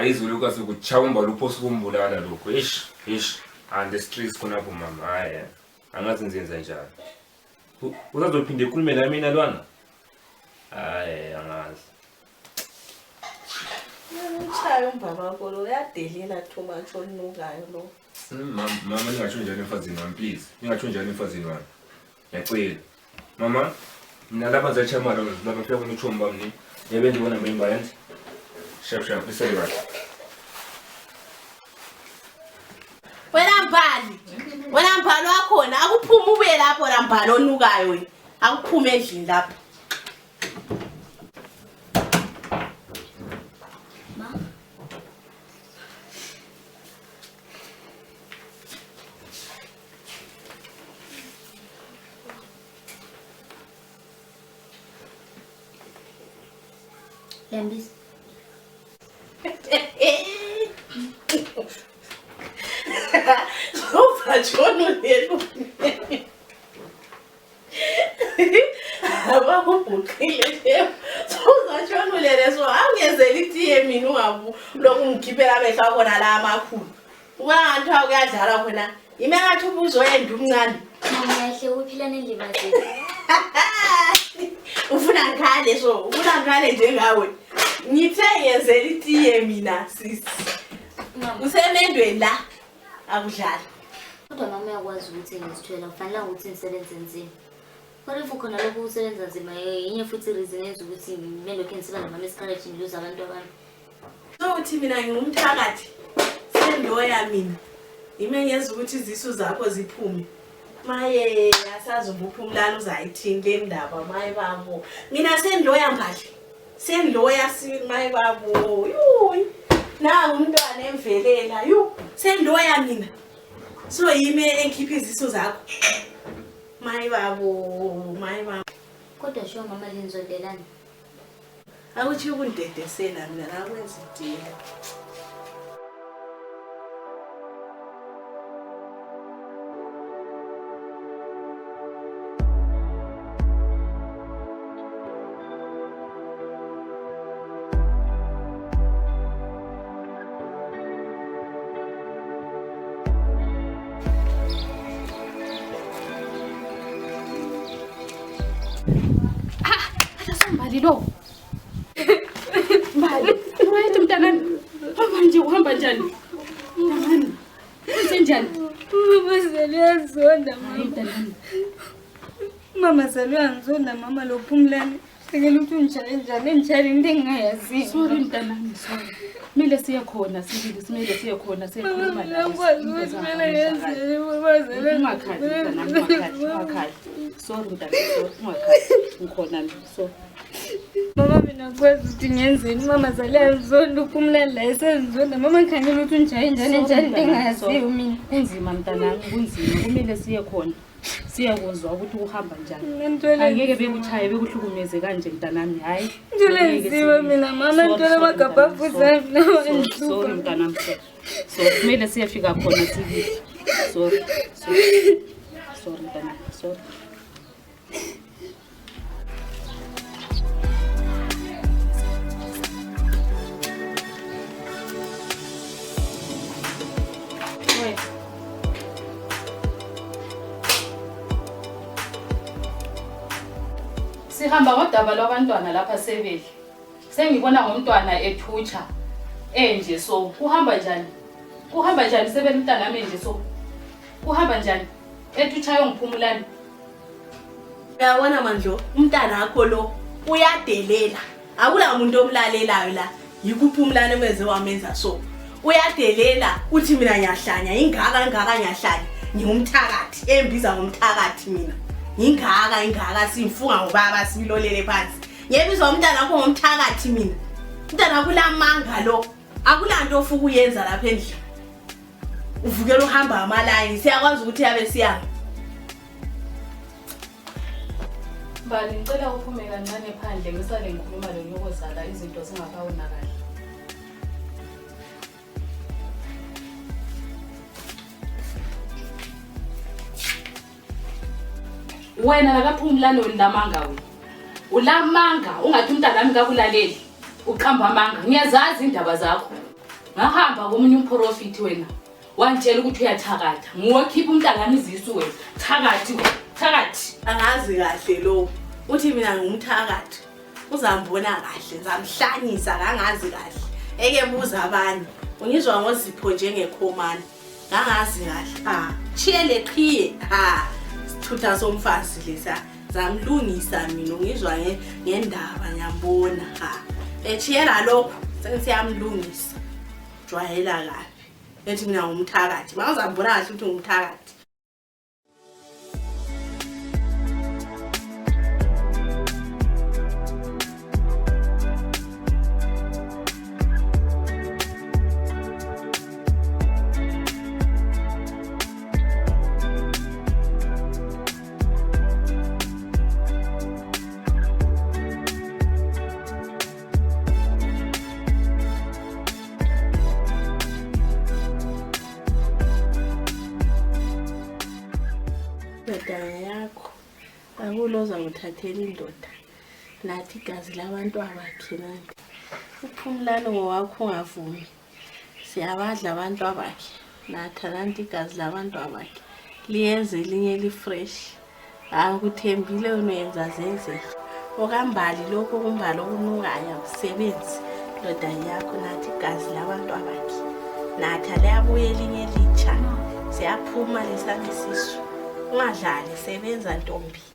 ayizulu kwathi ukuchawumba luphosa kumbulala lokho ish and the streets khonapho mama hayi angazi nzenza njani uzazophinde ikhulume la mina lwana hayi angazi Uchayo umbaba wakho lo uyadelela too much olunukayo lo. Mama ningatsho njani emfazini wami please. Ningatsho njani emfazini wami. Ngiyacela. Mama, mina lapha zayichamara lapha fika kunithomba mni. Yebe ndibona member yami. Shap isele right. Wena mbhalo wakhona akuphuma ube lapho la mbhalo onukayo wena. Akuphume endlini lapha. Lembis. Sofajono lelo. Abakubuqile leo. Sofajono lelo so angezela itiye mina ungabu lokungikhiphela amehla khona la amakhulu. Ungathi awuyadlala khona. Ime ngathi ubuzoyenda umncane. Mama yahle uphila nendlibazi. Ufuna ngale so, ufuna ngale njengawe. Ngithe yenzela itiye mina sisi. Usemendweni la akudlala. Kodwa mama uyakwazi ukuthi ngizithwela kufanele ukuthi ngisebenze nzima. Kodwa futhi khona lokho usebenza nzima yenye futhi reason yenza ukuthi mina lokho ngisebenza mama esikhathi ngiluza abantu abami. So uthi mina ngingumthakathi. Sendoya mina. Ime yenza ukuthi izisu zakho ziphume. Maye asazi ubuphumlana uzayithini le ndaba maye babo. Mina sendoya mbahle. Sendoya maye babo. Yuyi. Na umntwana emvelela. Sendoya mina. So yime enkhipha izisu zakho. Maye babo. Kodwa sho mama linzondelana. Awuthi ukundedesela mina nakwenza idila. Mbali lo. Mbali, wait mntanami. Uhamba njani? Mntanami. Usenjani? Mama seliyazonda mntanami. Mama seliyazonda mama lo Phumlani. Ngeke ukuthi unjani njani enjani into engingayazi. Sorry mntanami, sorry. Mile siya khona sibili simele siya khona sekhuluma la. Ungakhali. Sorry mntanami, ungakhali. Ngikhona so. Mama mina kwazi ukuthi ngenzeni mama seliyazonda uPhumlani la esenzonda mama ngikhangela ukuthi unjani njani into engayazi mina. Kunzima mntanami, kunzima. Kumele siye khona. Siyakuzwa ukuthi uhamba njani. Angeke bekuchaye bekuhlukumeze kanje mntanami, hayi. Njule nzima mina mama ntona magabha futhi sorry mntanami. So kumele siyafika khona sibili. Sorry mntanami, sorry. Sihamba ngodaba lwabantwana lapha sebele. Sengibona ngomntwana ethutsha enje so kuhamba njani? Kuhamba njani sebele mntanami enje so? Kuhamba njani? Ethutshayo ngiphumulani. Uyabona manje umntana wakho lo uyadelela. Akula umuntu omlalelayo la. Yikuphumulana emeze wamenza so. Uyadelela uthi mina ngiyahlanya ingaka ngiyahlanya. Ngingumthakathi embiza ngomthakathi mina. Ingaka simfunga ngobaba simlolele phansi. Yebizwa umntana wakho ngomthakathi mina. Umntana kulamanga lo. Akulanto ofuka uyenza lapha endlini. Uvukela uhamba amalayini siyakwazi ukuthi yabe siyanga. Mbali ngicela uphume kancane phandle ngisale ngikhuluma loyokozala izinto zingakawonakali. Wena akaphumulani ulamanga wena. Ulamanga ungathi umntana nami kakulaleli. Uqamba amanga. Ngiyazazi indaba zakho. ngahamba komunye umprofit wena wantshela ukuthi uyathakatha nguwakhipha umntangami izisu wena thakathi angazi kahle lo uthi mina ngumthakathi uzambona kahle zamhlanyisa kangazi kahle eke buza abanye ungizwa ngozipho njengekhomani ngangazi kahle chiyele qhiye sithutha somfazi lesa zamlungisa mina ungizwa ngendaba ngiyambona echiyela lokho sengiyamlungisa jwayela kahle ethi mina ngumthakathi mawuzambona kahle ukuthi ngumthakathi Ndodana yakho akuloza nguthathela indoda nathi igazi labantu abakhe nanti uphumlane ngowakho ungavumi siyabadla abantu abakhe nathi nanti igazi labantu abakhe liyenze linye lifresh akuthembile unoyenza zenze okambali lokho kumbali okunukayo kusebenzi ndodana yakho nathi igazi labantu abakhe nathi aliyabuye linye litsha siyaphuma lesami sisu ungadlali sebenza ntombi